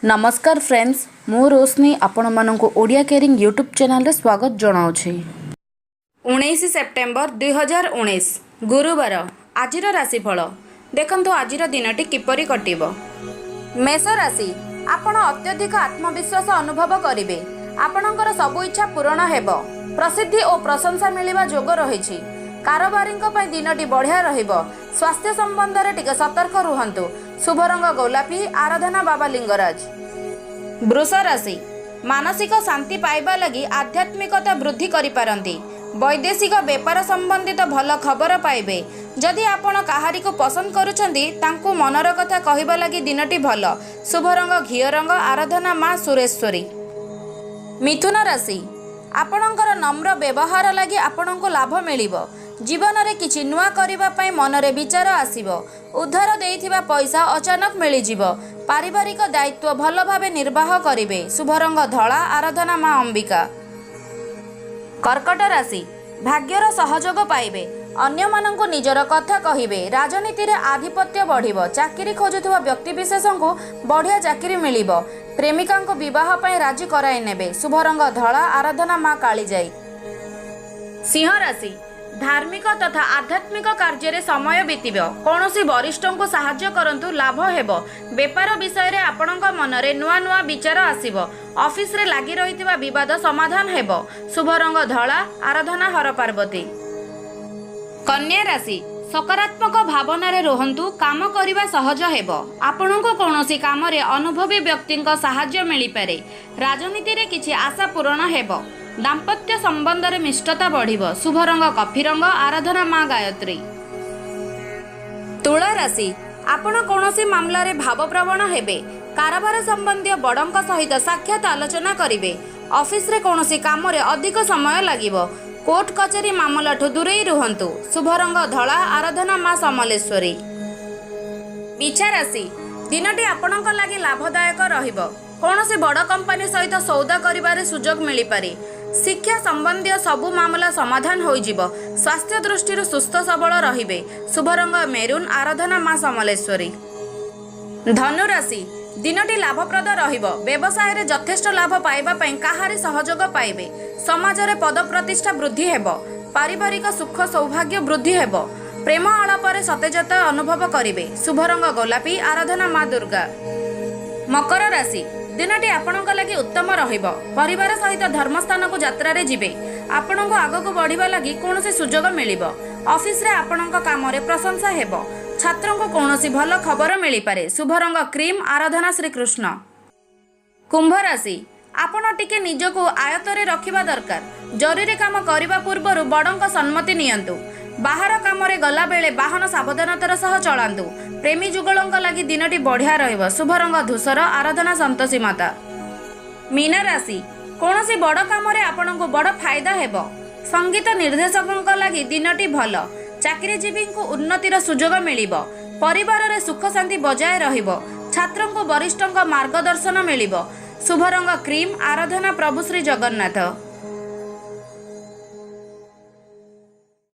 नमस्कार फ्रेंड्स, मु रोशनी आपण मानक ओडिया केयरिंग यूट्यूब चैनल रे स्वागत जनाऊँगी। 19 सेप्टेम्बर 2019 गुरुवार आजिर राशिफल देखंतु। आजिर दिनटी किपरि कटिबो। मेष राशि, आपण अत्यधिक आत्मविश्वास अनुभव करिवे। आपणकर सबु इच्छा पूरण हेबो। प्रसिद्धि और प्रशंसा मिलिबा जोग रहिछि। कारोबारींक पई दिनटी बढ़िया रहिबो। स्वास्थ्य संबंध रे टिके सतर्क रुहंतु। शुभ रंग गोलापी, आराधना बाबा लिंगराज। वृष राशि, मानसिक शांति पाइबा लगी आध्यात्मिकता वृद्धि करि पारंती। वैदेशिक व्यापार संबंधित भल खबर पाइबे। जदि आपण काहारी को पसंद करूछंती तांकु मनर कथा कहिबा लगी दिनटी भल। शुभ रंग घिय रंग, आराधना मां सुरेश्वरी। मिथुन राशि, आपणकर नम्र व्यवहार लगी आपणको लाभ मिलिबो। जीवन रे किछि नुआ करिबा पई मनरे विचार आसीबो। उद्धार देइथिबा पैसा अचानक मिली जिवो। पारिवारिक दायित्व भल भावे निर्वाह करिवे। शुभ रंग धला, आराधना मां अंबिका। कर्कट राशि, भाग्यर सहयोग पाइबे। अन्य मानंकु निजर कथा कहिबे। राजनीति रे आधिपत्य बढ़िबो। चाकरी खोजुथुवा व्यक्ति विशेषंकु बढ़िया चाकरी मिलिबो। प्रेमिकांको विवाह पई राजी कराई नेबे। शुभ रंग धला, आराधना मां कालीजाई। सिंह राशि, धार्मिक तथा आध्यात्मिक कार्य रे समय बीतिबो। कोनोसी वरिष्ठों को सहाय्य करंतु, लाभ हेबो। व्यापार विषय रे आपणक मनरे नुआ नुआ विचार आसीबो। ऑफिस रे लागि रहितबा विवाद समाधान हेबो। शुभ रंग धला, आराधना हर पार्वती। कन्या राशि, सकारात्मक भावना रे रोहंतु। काम करिबा सहज हेबो। आपणको कोनोसी काम रे अनुभवी व्यक्तिंक सहाय्य मिली पारे। राजनीति रे किछि आशा पूर्ण हेबो। दाम्पत्य संबंध रे मिष्टता बढ़िबो। शुभ रंग कफी रंग, आराधना मां गायत्री। तुला राशि, आपण कोनोसी मामला रे भावप्रवण हेबे। कारोबार संबंधी बड़ंक सहित साक्षात आलोचना करिवे। ऑफिस रे कोनोसी काम रे अधिक समय लागिबो। कोर्ट कचेरी मामलाठू दूरेई रुहंतु। शुभ रंग धला, आराधना मां समलेश्वरी। मिछा राशि, दिनटी आपणक लागि लाभदायक रहिबो। कोनोसी बड़ कंपनी सहित सौदा करिबारे सुजोग मिली पारे। शिक्षा संबंधी सबु मामला समाधान होई जिवो। स्वास्थ्य दृष्टि सुस्थ सबल रहिबे। शुभ रंग मेरून, आराधना मां समलेश्वरी। धनु राशि, दिनटी लाभप्रद रहिबो। व्यवसाय रे यथेष्ट लाभ पाइबा पई काहारी सहयोग पाइबे। समाज रे पद प्रतिष्ठा वृद्धि हेबो। पारिवारिक सुख सौभाग्य वृद्धि हेबो। प्रेम आलाप रे सतेजता अनुभव करिवे। शुभ रंग गोलापी, आराधना मां दुर्गा। मकर राशि, दिनटी आपणक लागि उत्तम रहिबो। परिवार सहित धर्मस्थान को यात्रा रे जिवे। आपणको आगको बढ़िबा लागि कोनोसी सुजोग मिलिबो। ऑफिस रे आपणक काम रे प्रशंसा हेबो। छात्रों को कोनोसी भल खबर मिली पारे। शुभ रंग क्रीम, आराधना श्री कृष्ण। कुंभ राशि, आपण टिके निजको आयतरे रखिबा दरकार। जरूरी काम करिबा पूर्वरु बड़ंक सम्मति नियंतु। बाहर काम रे गला बेले वाहन सावधानतार सह चलांतु। प्रेमी जुगलंक लागि दिनटी बढ़िया रहिबो। शुभ रंग धूसर, आराधना संतोषी माता। मीन राशि, कोनोसी बड़ काम रे आपणको बड़ फायदा हेबो। संगीत निर्देशकंक लागि दिनटी भल। चाकरीजीवी को उन्नतिर सुजोग मिलिबो। परिवार रे सुख शांति बजाय रहिबो। छात्रों को वरिष्ठों मार्गदर्शन मिलिबो। शुभ रंग क्रीम, आराधना प्रभु श्री जगन्नाथ।